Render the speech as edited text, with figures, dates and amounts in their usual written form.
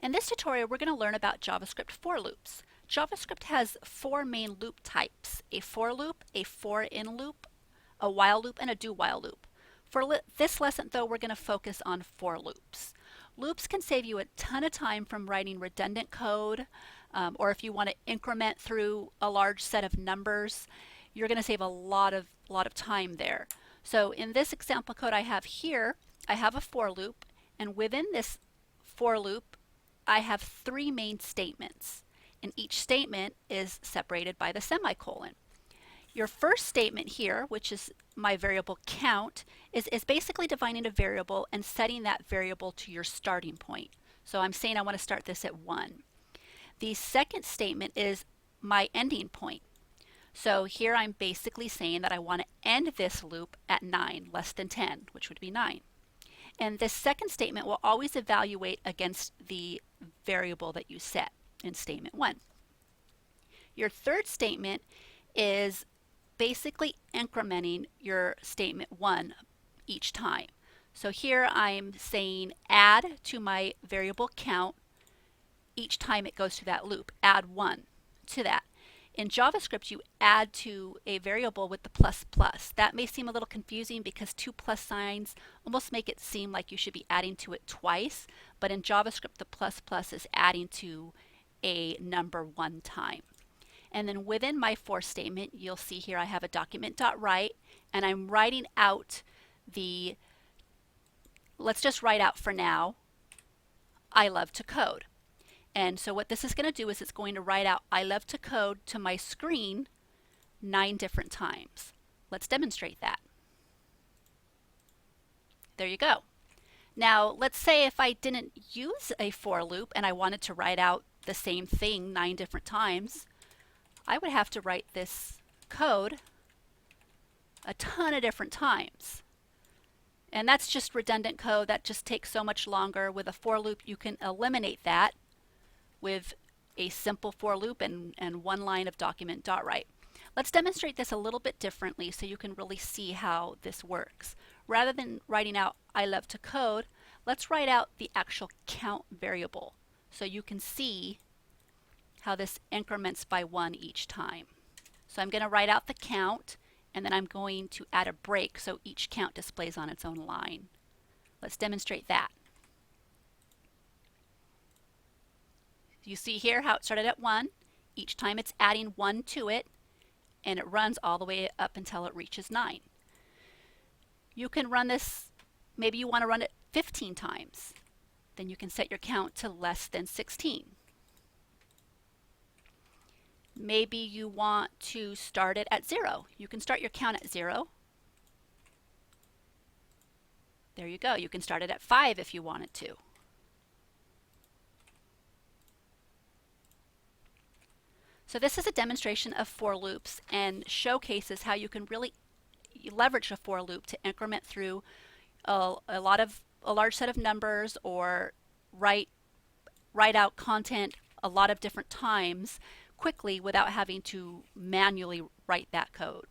In this tutorial, we're going to learn about JavaScript for loops. JavaScript has four main loop types: a for loop, a for in loop, a while loop, and a do while loop. For this lesson, though, we're going to focus on for loops. Loops can save you a ton of time from writing redundant code, or if you want to increment through a large set of numbers, you're going to save a lot of time there. So in this example code I have here, I have a for loop, and within this for loop, I have three main statements, and each statement is separated by the semicolon. Your first statement here, which is my variable count, is basically defining a variable and setting that variable to your starting point. So I'm saying I want to start this at 1. The second statement is my ending point. So here I'm basically saying that I want to end this loop at 9, less than 10, which would be 9. And this second statement will always evaluate against the variable that you set in statement 1. Your third statement is basically incrementing your statement 1 each time. So here I'm saying add to my variable count each time it goes through that loop. Add 1 to that. In JavaScript, you add to a variable with the plus plus. That may seem a little confusing because two plus signs almost make it seem like you should be adding to it twice, but in JavaScript, the plus plus is adding to a number one time. And then within my for statement, you'll see here I have a document.write, and I'm writing out the, let's just write out for now, I love to code. And so what this is going to do is it's going to write out I love to code to my screen 9 different times. Let's demonstrate that. There you go. Now let's say if I didn't use a for loop and I wanted to write out the same thing 9 different times, I would have to write this code a ton of different times. And that's just redundant code. That just takes so much longer. With a for loop, you can eliminate that with a simple for loop and one line of document.write. Let's demonstrate this a little bit differently so you can really see how this works. Rather than writing out I love to code, let's write out the actual count variable so you can see how this increments by 1 each time. So I'm going to write out the count, and then I'm going to add a break so each count displays on its own line. Let's demonstrate that. You see here how it started at 1. Each time it's adding 1 to it, and it runs all the way up until it reaches 9. You can run this, maybe you want to run it 15 times. Then you can set your count to less than 16. Maybe you want to start it at 0. You can start your count at 0. There you go. You can start it at 5 if you wanted to. So this is a demonstration of for loops and showcases how you can really leverage a for loop to increment through a large set of numbers or write out content a lot of different times quickly without having to manually write that code.